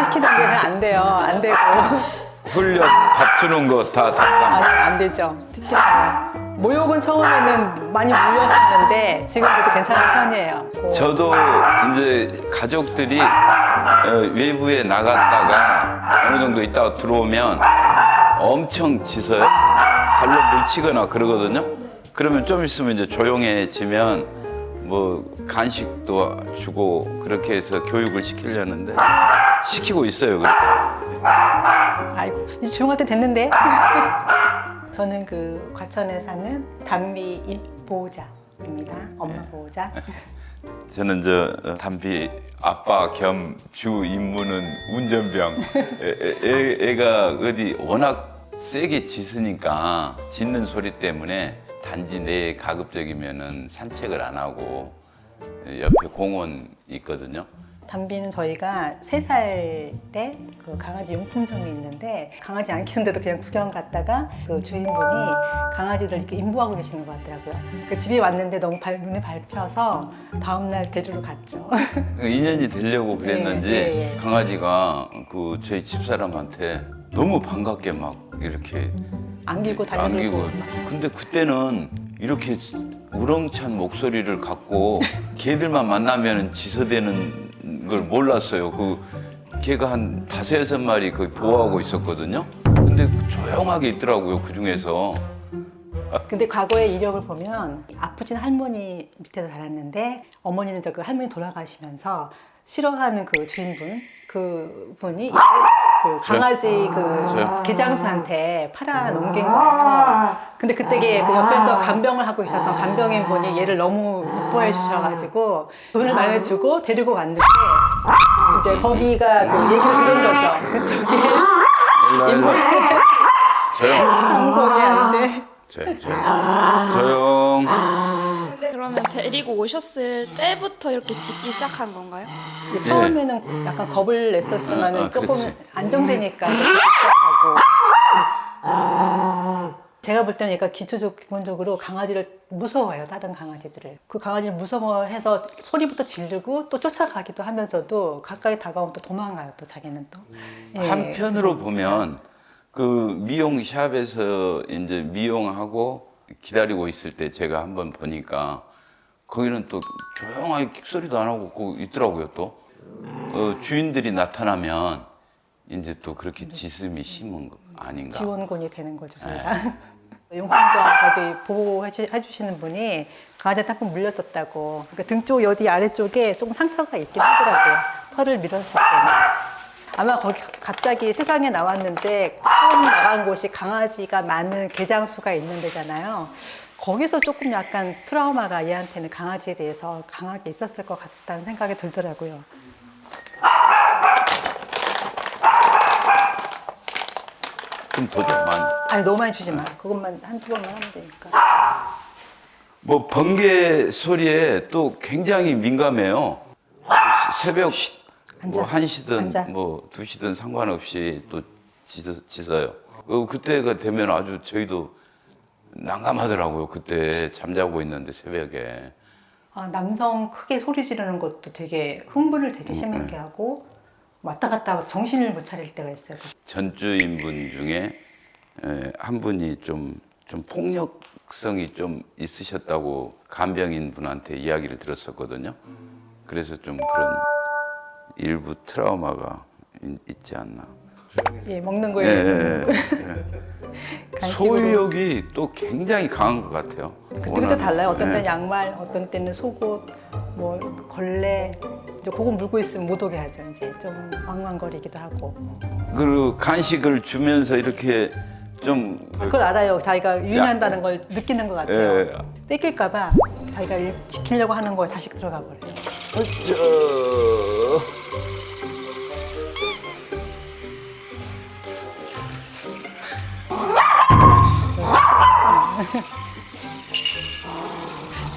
시키는 게 안 돼요. 안 되고. 훈련, 밥 주는 거 다 담당. 아니, 안 되죠. 특히나. 모욕은 처음에는 많이 물렸었는데 지금 그래도 괜찮은 편이에요. 저도 이제 가족들이 외부에 나갔다가 어느 정도 있다가 들어오면 엄청 짖어요. 발로 물치거나 그러거든요. 그러면 좀 있으면 이제 조용해지면 뭐 간식도 주고 그렇게 해서 교육을 시키려는데 시키고 있어요. 그렇게. 아이고, 이제 조용할 때 됐는데. 저는 그 과천에 사는 담비 보호자입니다. 엄마 보호자. 저는 저 담비 아빠 겸 주 임무는 운전병. 애가 어디 워낙 세게 짖으니까 짖는 소리 때문에 단지 내 가급적이면은 산책을 안 하고 옆에 공원 있거든요. 담비는 저희가 3살 때 그 강아지 용품점이 있는데 강아지 안 키우는데도 그냥 구경 갔다가 그 주인분이 강아지를 이렇게 인보하고 계시는 것 같더라고요. 그 집에 왔는데 너무 눈에 밟혀서 다음날 데리러 갔죠. 인연이 되려고 그랬는지 예. 강아지가 그 저희 집사람한테 너무 반갑게 막 이렇게 안기고 달려들고. 안기고. 근데 그때는 이렇게 우렁찬 목소리를 갖고 개들만 만나면 짖어대는 걸 몰랐어요. 그 개가 한 5-6마리 거의 보호하고 있었거든요. 근데 조용하게 있더라고요, 그 중에서. 근데 과거의 이력을 보면 아프진 할머니 밑에서 자랐는데 어머니는 저 그 할머니 돌아가시면서 싫어하는 그 주인분 그 분이 그 강아지 그 개장수한테 팔아 넘긴 거예요. 근데 그때 그 옆에서 간병을 하고 계셨던 간병인 분이 얘를 너무 이뻐해 주셔가지고 돈을 마련해주고 데리고 왔는데 이제 거기가 그 얘기를 들은 거죠. 그쪽에 조용. 방송이 안 돼. 조용. 그러면 데리고 오셨을 때부터 이렇게 짖기 시작한 건가요? 처음에는 약간 겁을 냈었지만 조금 그렇지. 안정되니까 하고 제가 볼 때는 얘가 기본적으로 강아지를 무서워해요. 다른 강아지들을. 그 강아지를 무서워해서 소리부터 지르고 또 쫓아가기도 하면서도 가까이 다가오면 또 도망가요. 또 자기는 또. 예. 한편으로 보면 그 미용샵에서 이제 미용하고 기다리고 있을 때 제가 한번 보니까 거기는 또 조용하게 킥소리도 안 하고 그 있더라고요. 또 주인들이 나타나면 이제 또 그렇게 짖음이 심한 거 아닌가. 지원군이 되는 거죠, 저희가. 용품점 거기 보호해 주시는 분이 강아지한테 한 번 물렸었다고. 그러니까 등 쪽 여기 아래쪽에 조금 상처가 있긴 하더라고요. 털을 밀었을 때는. 아마 거기 갑자기 세상에 나왔는데 처음 나간 곳이 강아지가 많은 개장수가 있는 데잖아요. 거기서 조금 약간 트라우마가 얘한테는 강아지에 대해서 강하게 있었을 것 같다는 생각이 들더라고요. 좀 더 좀 많이. 아니 너무 많이 주지 마. 그것만 한두 번만 하면 되니까. 뭐 번개 소리에 또 굉장히 민감해요. 새벽 뭐 앉아. 1시든 앉아. 뭐 2시든 상관없이 또 짖어요. 그때가 되면 아주 저희도 난감하더라고요. 그때 잠자고 있는데 새벽에. 남성 크게 소리 지르는 것도 되게 흥분을 되게 심하게 하고 왔다 갔다 정신을 못 차릴 때가 있어요. 전주인분 중에 한 분이 좀 폭력성이 좀 있으셨다고 간병인 분한테 이야기를 들었었거든요. 그래서 좀 그런 일부 트라우마가 있지 않나. 예, 먹는 거에 간식으로. 소유욕이 또 굉장히 강한 것 같아요. 그때그때 달라요. 어떤 때는 네. 양말, 어떤 때는 속옷, 뭐 걸레. 이제 그거 물고 있으면 못 오게 하죠. 이제 좀 왕왕거리기도 하고. 그리고 간식을 주면서 이렇게 좀 그걸 알아요. 자기가 유인한다는 걸 느끼는 것 같아요. 예. 뺏길까봐 자기가 지키려고 하는 거에 다시 들어가 버려요. 어쩌.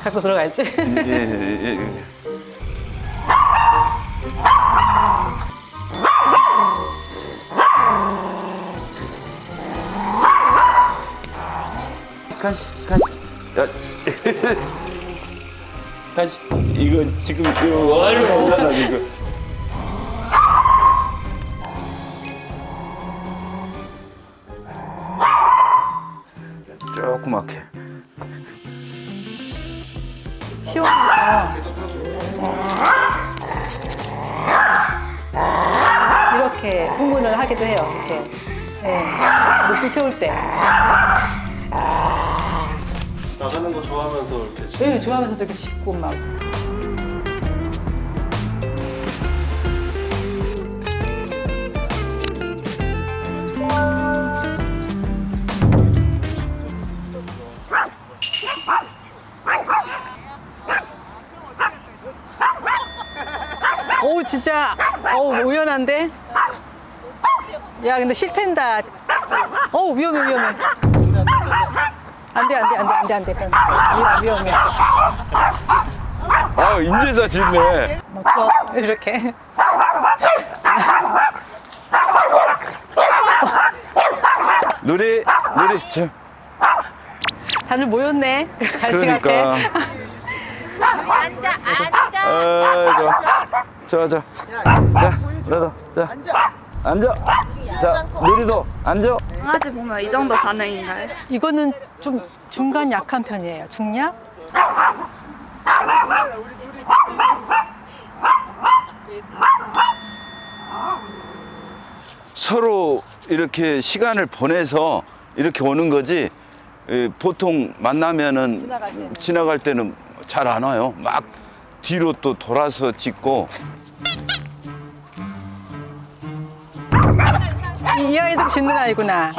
갖고 들어가야지. 예. 간식. 야. 간식. 이거 지금 이거 얼마 없잖아 지금. 시원해서 이렇게 흥분을 하기도 해요. 이렇게 예, 목도 쉬울 때. 나가는 거 좋아하면서 이렇게 예, 좋아하면서 이렇게 짚고 막. 오 진짜 우연한데? 야 근데 싫텐다. 위험해. 안돼. 위험해. 아, 인제다 짖네. 뭐 들어 이렇게. 누리, 참. 다들 모였네. 간식할 그러니까. 때. 앉아. 좋아. 자, 너도, 자. 앉아. 자, 누리도 앉아. 강아지 보면 이 정도 반응인가요? 이거는 좀 중간 약한 편이에요. 중약? 서로 이렇게 시간을 보내서 이렇게 오는 거지. 보통 만나면은 지나갈 때는 잘 안 와요. 막 뒤로 또 돌아서 짖고. 이 아이도 짖는 아이구나.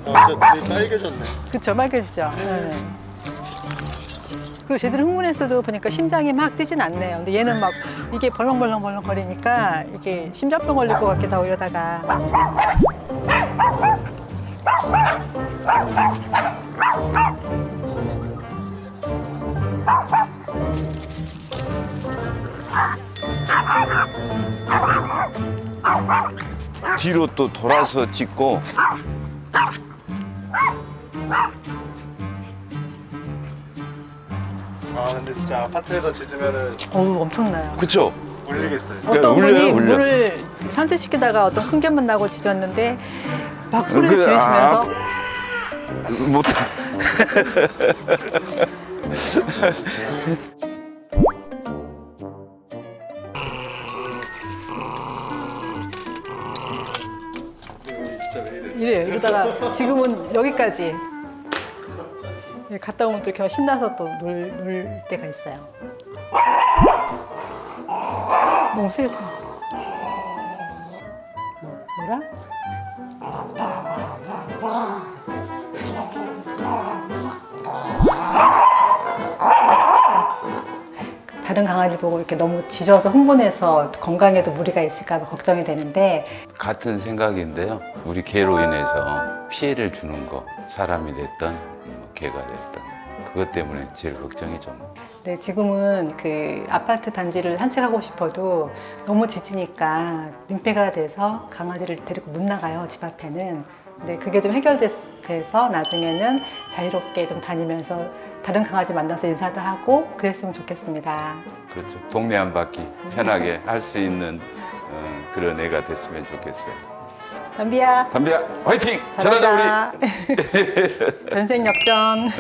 진짜 눈이 빨개졌네. 그쵸, 빨개지죠. 네. 그리고 제대로 흥분했어도 보니까 심장이 막 뛰진 않네요. 근데 얘는 막 이게 벌렁벌렁 거리니까 이게 심장병 걸릴 것 같기도 하고 이러다가. 뒤로 또 돌아서 짖고. 아 근데 진짜 아파트에서 짖으면은 엄청나요. 그쵸? 울리겠어요. 어떤 울려요, 분이 울려. 물을 산책시키다가 어떤 큰 개만 나고 짖었는데 막 소리를 그래, 지르시면서 못. 진짜 왜 이래? 이래요. 이러다가 지금은 여기까지. 갔다 오면 또 이렇게 신나서 또 놀 때가 있어요. 너무 세죠? 뭐, 놀아? 다른 강아지 보고 이렇게 너무 짖어서 흥분해서 건강에도 무리가 있을까 봐 걱정이 되는데 같은 생각인데요. 우리 개로 인해서 피해를 주는 거, 사람이 됐던 개가 됐던 그것 때문에 제일 걱정이 좀. 네, 지금은 그 아파트 단지를 산책하고 싶어도 너무 짖으니까 민폐가 돼서 강아지를 데리고 못 나가요, 집 앞에는. 근데 그게 좀 해결돼서 나중에는 자유롭게 좀 다니면서 다른 강아지 만나서 인사도 하고 그랬으면 좋겠습니다. 그렇죠. 동네 한 바퀴 편하게 할 수 있는 그런 애가 됐으면 좋겠어요. 담비야. 담비야, 화이팅! 잘하자 우리. 전생 역전.